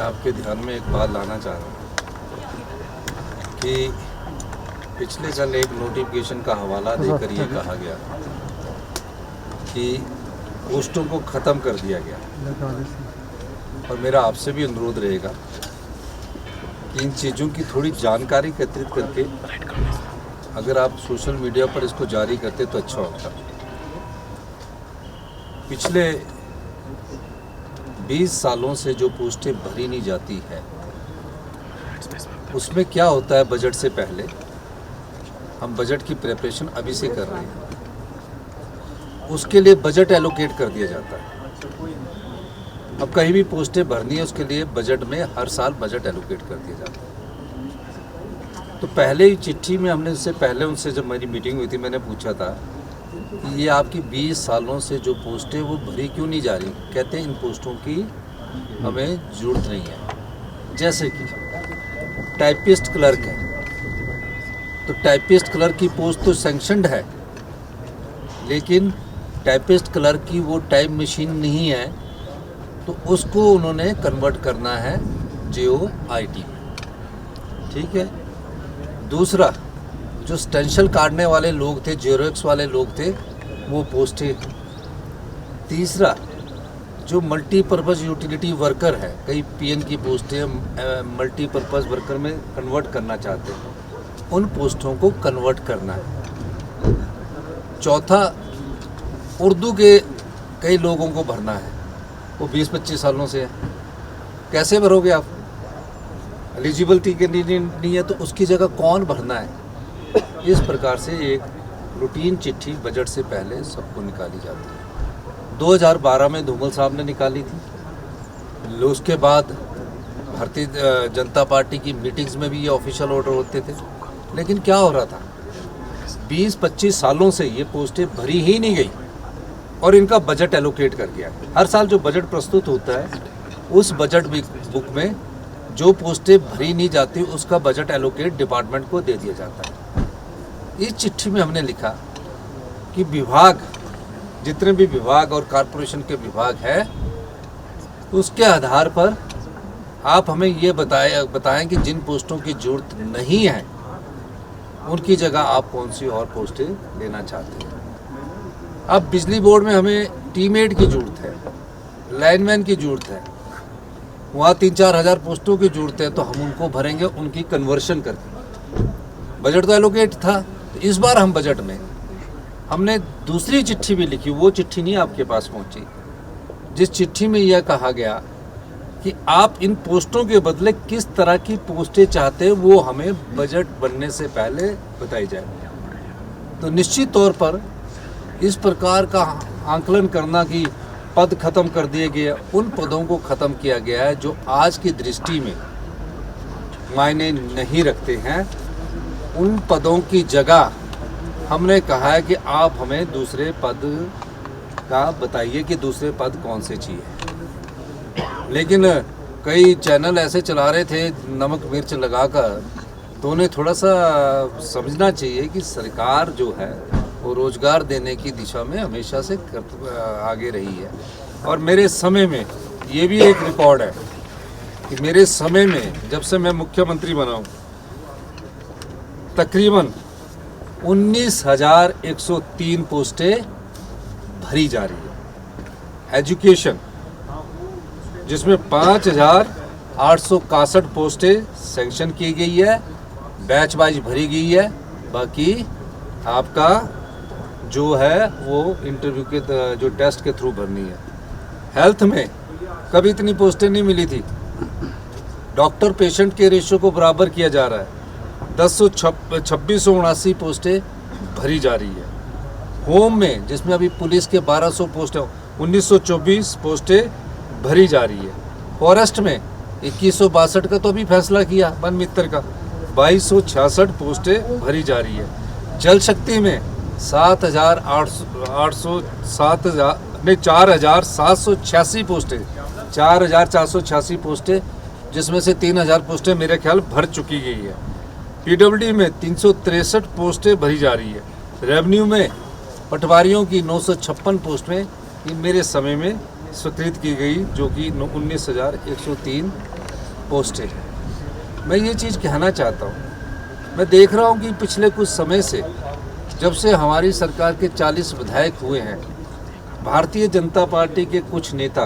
आपके ध्यान में एक बात लाना चाह रहा हूँ कि पिछले कल एक नोटिफिकेशन का हवाला देकर ये कहा गया कि पोस्टों को ख़त्म कर दिया गया, और मेरा आपसे भी अनुरोध रहेगा कि इन चीज़ों की थोड़ी जानकारी एकत्रित करके अगर आप सोशल मीडिया पर इसको जारी करते तो अच्छा होता। पिछले 20 सालों से जो पोस्टें भरी नहीं जाती है, उसमें क्या होता है, बजट से पहले हम बजट की प्रिपरेशन अभी से कर रहे हैं, उसके लिए बजट एलोकेट कर दिया जाता है। अब कहीं भी पोस्टें भरनी है, उसके लिए बजट में हर साल बजट एलोकेट कर दिया जाता है। तो पहले ही चिट्ठी में हमने उससे पहले उनसे जब मेरी मीटिंग हुई थी, मैंने पूछा था कि ये आपकी 20 सालों से जो पोस्टें वो भरी क्यों नहीं जा रही। कहते हैं इन पोस्टों की हमें ज़रूरत नहीं है। जैसे कि टाइपिस्ट क्लर्क है, तो टाइपिस्ट क्लर्क की पोस्ट तो सैंक्शनड है, लेकिन टाइपिस्ट क्लर्क की वो टाइप मशीन नहीं है, तो उसको उन्होंने कन्वर्ट करना है JOIT में। ठीक है। दूसरा, जो स्टेंशल काटने वाले लोग थे, जेरोक्स वाले लोग थे, वो पोस्टें। तीसरा, जो मल्टीपर्पज़ यूटिलिटी वर्कर है, कई PN की पोस्टें मल्टीपर्पज़ वर्कर में कन्वर्ट करना चाहते हैं, उन पोस्टों को कन्वर्ट करना है। चौथा, उर्दू के कई लोगों को भरना है, वो 20-25 सालों से है। कैसे भरोगे आप? एलिजिबिलिटी के नहीं है, तो उसकी जगह कौन भरना है? इस प्रकार से एक रूटीन चिट्ठी बजट से पहले सबको निकाली जाती है। 2012 में धूमल साहब ने निकाली थी। उसके बाद भारतीय जनता पार्टी की मीटिंग्स में भी ये ऑफिशियल ऑर्डर होते थे। लेकिन क्या हो रहा था, 20-25 सालों से ये पोस्टें भरी ही नहीं गई और इनका बजट एलोकेट कर गया। हर साल जो बजट प्रस्तुत होता है, उस बजट बुक में जो पोस्टें भरी नहीं जाती, उसका बजट एलोकेट डिपार्टमेंट को दे दिया जाता है। इस चिट्ठी में हमने लिखा कि विभाग, जितने भी विभाग और कॉरपोरेशन के विभाग है, उसके आधार पर आप हमें ये बताएं कि जिन पोस्टों की जरूरत नहीं है, उनकी जगह आप कौन सी और पोस्टें लेना चाहते हैं। अब बिजली बोर्ड में हमें टीमएड की ज़रूरत है, लाइनमैन की ज़रूरत है, वहाँ 3-4 हज़ार पोस्टों की ज़रूरत है, तो हम उनको भरेंगे उनकी कन्वर्शन करके। बजट तो एलोकेट था, तो इस बार हम बजट में हमने दूसरी चिट्ठी भी लिखी। वो चिट्ठी नहीं आपके पास पहुँची, जिस चिट्ठी में यह कहा गया कि आप इन पोस्टों के बदले किस तरह की पोस्टें चाहते हैं, वो हमें बजट बनने से पहले बताई जाए। तो निश्चित तौर पर इस प्रकार का आंकलन करना कि पद खत्म कर दिए गए, उन पदों को ख़त्म किया गया है जो आज की दृष्टि में मायने नहीं रखते हैं। उन पदों की जगह हमने कहा है कि आप हमें दूसरे पद का बताइए कि दूसरे पद कौन से चाहिए। लेकिन कई चैनल ऐसे चला रहे थे नमक मिर्च लगाकर, तो उन्हें थोड़ा सा समझना चाहिए कि सरकार जो है वो रोज़गार देने की दिशा में हमेशा से आगे रही है। और मेरे समय में ये भी एक रिकॉर्ड है कि मेरे समय में, जब से मैं मुख्यमंत्री बना हूँ, तकरीबन 19,103 पोस्टें भरी जा रही है। एजुकेशन, जिसमें 5,861 पोस्टें सैंक्शन की गई है, बैच वाइज भरी गई है, बाकी आपका जो है वो इंटरव्यू के जो टेस्ट के थ्रू भरनी है। हेल्थ में कभी इतनी पोस्टें नहीं मिली थी। डॉक्टर पेशेंट के रेशो को बराबर किया जा रहा है। 2679 पोस्टें भरी जा रही है। होम में, जिसमें अभी पुलिस के 1200 पोस्टें, 1924 पोस्टें भरी जा रही है। फॉरेस्ट में 2162 का तो अभी फैसला किया वन मित्र का, 2266 पोस्टें भरी जा रही है। जल शक्ति में 4,786 पोस्टें, 4,486 पोस्टें, जिसमें से 3,000 पोस्टें मेरे ख्याल भर चुकी गई है। PWD में 363 पोस्टें भरी जा रही है। रेवेन्यू में पटवारियों की 956 पोस्टें ये मेरे समय में स्वीकृत की गई, जो कि 19,103 पोस्टें हैं। मैं ये चीज़ कहना चाहता हूँ, मैं देख रहा हूँ कि पिछले कुछ समय से जब से हमारी सरकार के 40 विधायक हुए हैं, भारतीय जनता पार्टी के कुछ नेता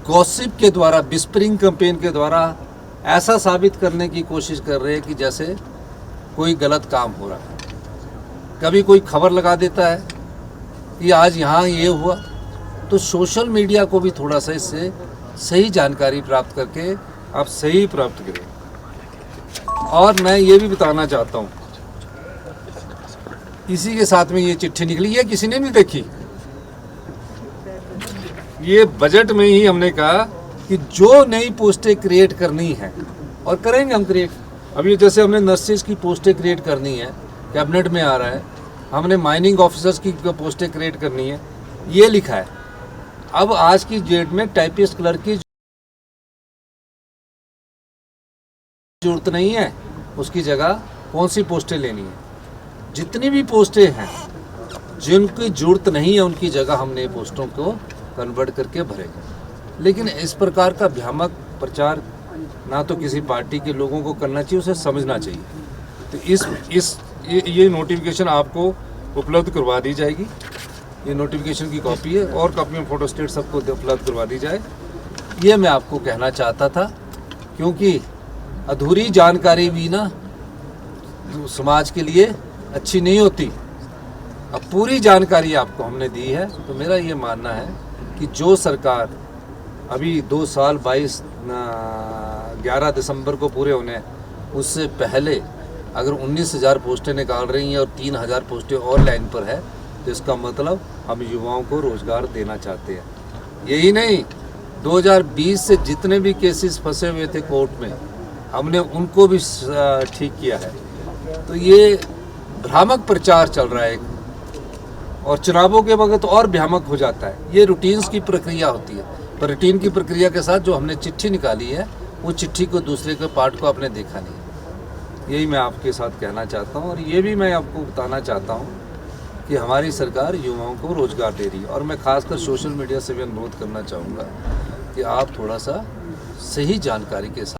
गॉसिप के द्वारा, विस्परिंग कैंपेन के द्वारा ऐसा साबित करने की कोशिश कर रहे हैं कि जैसे कोई गलत काम हो रहा है। कभी कोई खबर लगा देता है कि आज यहाँ ये हुआ, तो सोशल मीडिया को भी थोड़ा सा इससे सही जानकारी प्राप्त करके आप सही प्राप्त करें। और मैं ये भी बताना चाहता हूँ, इसी के साथ में ये चिट्ठी निकली है, किसी ने नहीं देखी। ये बजट में ही हमने कहा कि जो नई पोस्टें क्रिएट करनी है, और करेंगे हम क्रिएट। अभी जैसे हमने नर्सेज की पोस्टें क्रिएट करनी है, कैबिनेट में आ रहा है। हमने माइनिंग ऑफिसर्स की पोस्टें क्रिएट करनी है, ये लिखा है। अब आज की डेट में टाइपिस्ट क्लर्क की जरूरत नहीं है, उसकी जगह कौन सी पोस्टें लेनी है। जितनी भी पोस्टें हैं जिनकी जरूरत नहीं है, उनकी जगह हमने पोस्टों को कन्वर्ट करके भरेंगे। लेकिन इस प्रकार का भ्रामक प्रचार ना तो किसी पार्टी के लोगों को करना चाहिए, उसे समझना चाहिए। तो ये नोटिफिकेशन आपको उपलब्ध करवा दी जाएगी। ये नोटिफिकेशन की कॉपी है, और कॉपी में फोटोस्टेट सबको उपलब्ध करवा दी जाए। ये मैं आपको कहना चाहता था, क्योंकि अधूरी जानकारी भी ना समाज के लिए अच्छी नहीं होती। अब पूरी जानकारी आपको हमने दी है, तो मेरा ये मानना है कि जो सरकार अभी 2 साल 11 दिसंबर को पूरे होने हैं, उससे पहले अगर 19,000 पोस्टें निकाल रही हैं और 3,000 पोस्टें और लाइन पर है, तो इसका मतलब हम युवाओं को रोज़गार देना चाहते हैं। यही नहीं, 2020 से जितने भी केसेस फंसे हुए थे कोर्ट में, हमने उनको भी ठीक किया है। तो ये भ्रामक प्रचार चल रहा है, और चुनावों के वक्त और भ्रामक हो जाता है। ये रूटीन्स की प्रक्रिया होती है, पर रूटीन की प्रक्रिया के साथ जो हमने चिट्ठी निकाली है, वो चिट्ठी को दूसरे के पार्ट को आपने देखा नहीं। यही मैं आपके साथ कहना चाहता हूँ, और ये भी मैं आपको बताना चाहता हूँ कि हमारी सरकार युवाओं को रोज़गार दे रही है। और मैं खासकर सोशल मीडिया से भी अनुरोध करना चाहूँगा कि आप थोड़ा सा सही जानकारी के साथ